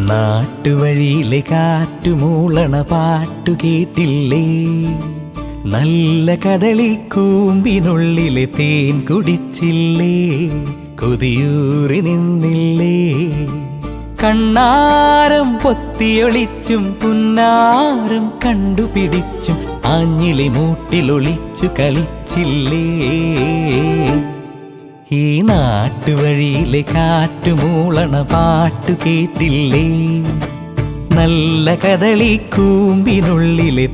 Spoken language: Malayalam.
നാട്ടുവഴിയിലെ കാറ്റുമൂളണ പാട്ടു കേട്ടില്ലേ? നല്ല കദളിക്കൂമ്പിനുള്ളിലെ തേൻ കുടിച്ചില്ലേ? കൊതിയൂറി നിന്നില്ലേ? കണ്ണാരം പൊത്തിയൊളിച്ചും പുന്നാരം കണ്ടുപിടിച്ചും ആഞ്ഞിലി മൂട്ടിലൊളിച്ചു കളിച്ചില്ലേ? ഈ നാട്ടുവഴിയിലെ കാറ്റുമൂളണ പാട്ടു കേട്ടില്ലേ? നല്ല കദളിക്കൂമ്പിനുള്ളിലെ